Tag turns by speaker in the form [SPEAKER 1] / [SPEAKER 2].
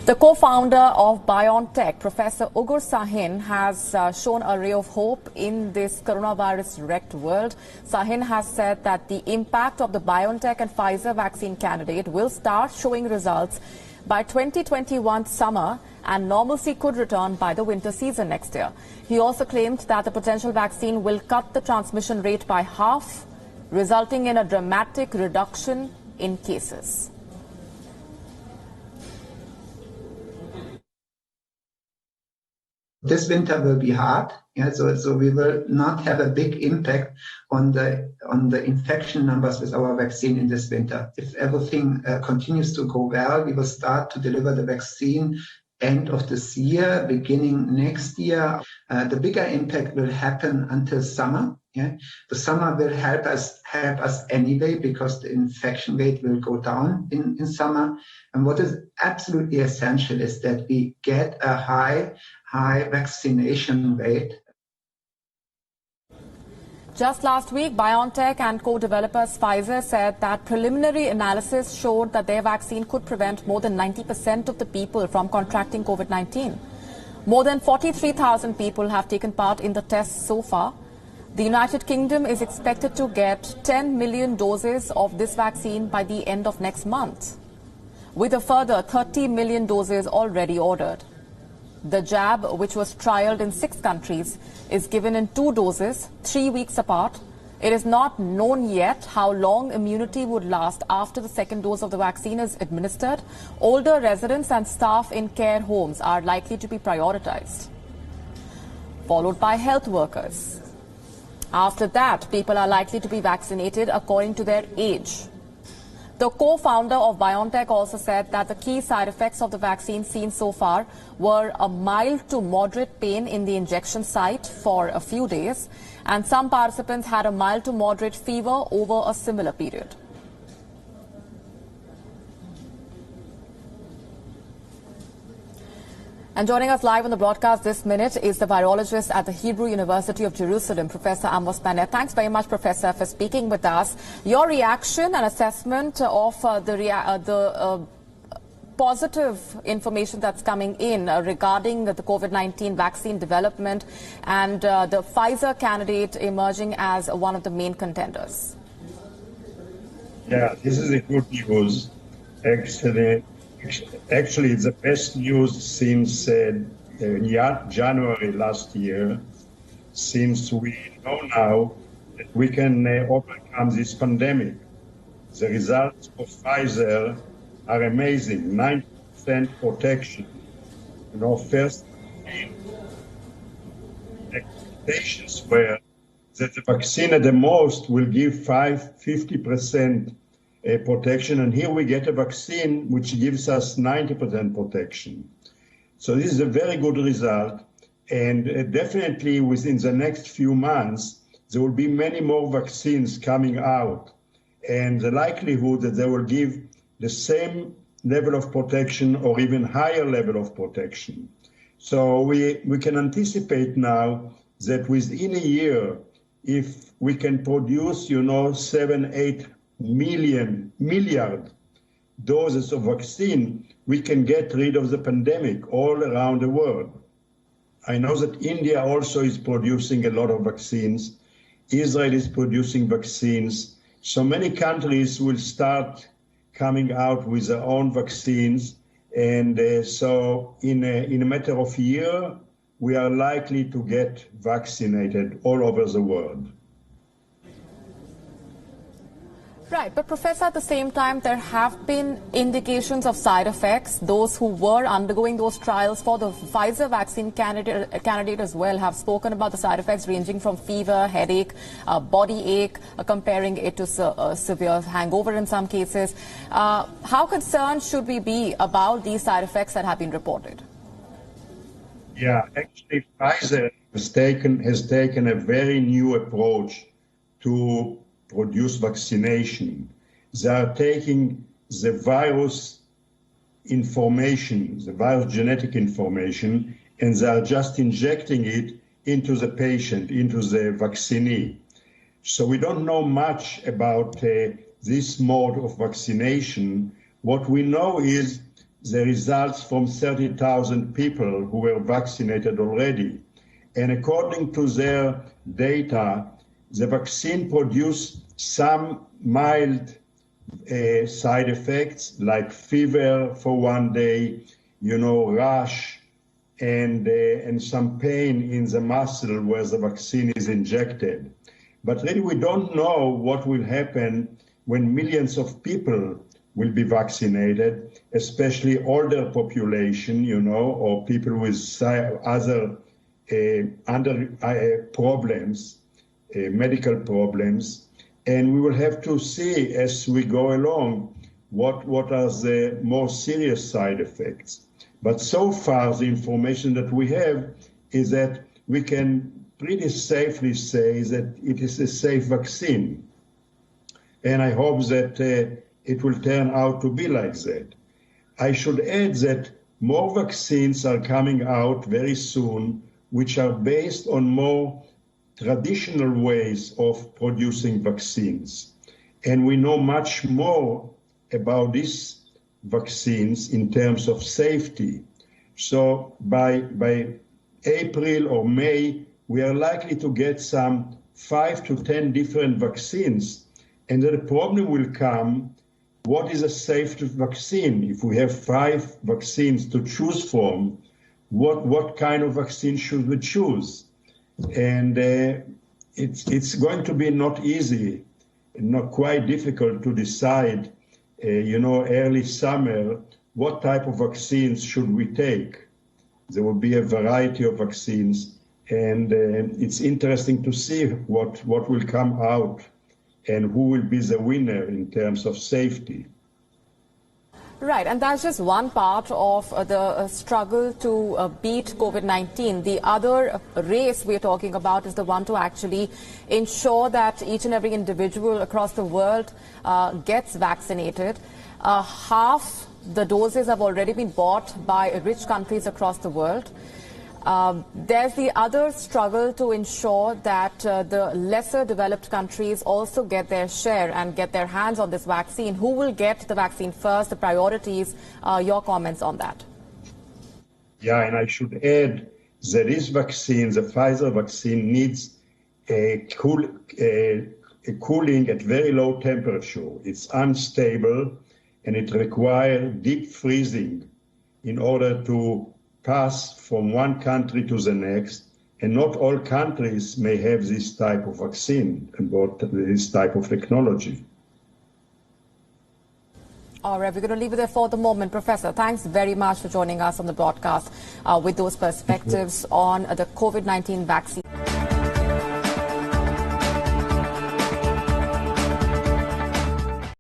[SPEAKER 1] The co-founder of BioNTech, Professor Ugur Sahin, has shown a ray of hope in this coronavirus-wrecked world. Sahin has said that the impact of the BioNTech and Pfizer vaccine candidate will start showing results by 2021 summer, and normalcy could return by the winter season next year. He also claimed that the potential vaccine will cut the transmission rate by half, resulting in a dramatic reduction in cases.
[SPEAKER 2] This winter will be hard, so we will not have a big impact on the infection numbers with our vaccine in this winter. If everything continues to go well, we will start to deliver the vaccine end of this year, beginning next year. The bigger impact will happen until summer. The summer will help us anyway, because the infection rate will go down in summer. And what is absolutely essential is that we get a high vaccination rate.
[SPEAKER 1] Just last week, BioNTech and co-developers Pfizer said that preliminary analysis showed that their vaccine could prevent more than 90% of the people from contracting COVID-19. More than 43,000 people have taken part in the tests so far. The United Kingdom is expected to get 10 million doses of this vaccine by the end of next month, with a further 30 million doses already ordered. The jab, which was trialed in 6 countries, is given in 2 doses, 3 weeks apart. It is not known yet how long immunity would last after the second dose of the vaccine is administered. Older residents and staff in care homes are likely to be prioritized, followed by health workers. After that, people are likely to be vaccinated according to their age. The co-founder of BioNTech also said that the key side effects of the vaccine seen so far were a mild to moderate pain in the injection site for a few days, and some participants had a mild to moderate fever over a similar period. And joining us live on the broadcast this minute is the virologist at the Hebrew University of Jerusalem, Professor Amos Panet. Thanks very much, Professor, for speaking with us. Your reaction and assessment of the positive information that's coming in regarding the COVID-19 vaccine development and the Pfizer candidate emerging as one of the main contenders.
[SPEAKER 3] Yeah, this is a good news. Actually, it's the best news since January last year, since we know now that we can overcome this pandemic. The results of Pfizer are amazing, 90% protection. First, expectations were that the vaccine at the most will give 50% protection, and here we get a vaccine which gives us 90% protection. So this is a very good result, and definitely within the next few months there will be many more vaccines coming out, and the likelihood that they will give the same level of protection or even higher level of protection. So we can anticipate now that within a year, if we can produce 7-8 milliard doses of vaccine, we can get rid of the pandemic all around the world. I know that India also is producing a lot of vaccines. Israel is producing vaccines. So many countries will start coming out with their own vaccines. And so in a matter of a year, we are likely to get vaccinated all over the world.
[SPEAKER 1] Right, but Professor, at the same time, there have been indications of side effects. Those who were undergoing those trials for the Pfizer vaccine candidate as well have spoken about the side effects ranging from fever, headache, body ache, comparing it to severe hangover in some cases. How concerned should we be about these side effects that have been reported?
[SPEAKER 3] Yeah, actually, Pfizer has taken a very new approach to produce vaccination. They are taking the virus information, the virus genetic information, and they are just injecting it into the patient, into the vaccinee. So we don't know much about this mode of vaccination. What we know is the results from 30,000 people who were vaccinated already. And according to their data, the vaccine produced some mild side effects like fever for one day, rash, and some pain in the muscle where the vaccine is injected. But really, we don't know what will happen when millions of people will be vaccinated, especially older population, or people with other problems, medical problems. And we will have to see as we go along what are the more serious side effects. But so far, the information that we have is that we can pretty safely say that it is a safe vaccine. And I hope that it will turn out to be like that. I should add that more vaccines are coming out very soon, which are based on more traditional ways of producing vaccines. And we know much more about these vaccines in terms of safety. So by April or May, we are likely to get some 5 to 10 different vaccines. And the problem will come, what is a safe vaccine? If we have 5 vaccines to choose from, what kind of vaccine should we choose? And it's going to be not easy, not quite difficult to decide, early summer, what type of vaccines should we take? There will be a variety of vaccines, and it's interesting to see what will come out and who will be the winner in terms of safety.
[SPEAKER 1] Right, and that's just one part of the struggle to beat COVID-19. The other race we're talking about is the one to actually ensure that each and every individual across the world gets vaccinated. Half the doses have already been bought by rich countries across the world. There's the other struggle to ensure that the lesser developed countries also get their share and get their hands on this vaccine. Who will get the vaccine first, the priorities, your comments on that?
[SPEAKER 3] Yeah, and I should add that this vaccine, the Pfizer vaccine, needs a cooling at very low temperature. It's unstable and it requires deep freezing in order to pass from one country to the next, and not all countries may have this type of vaccine and this type of technology.
[SPEAKER 1] All right, we're going to leave it there for the moment. Professor, thanks very much for joining us on the broadcast with those perspectives on the COVID-19 vaccine.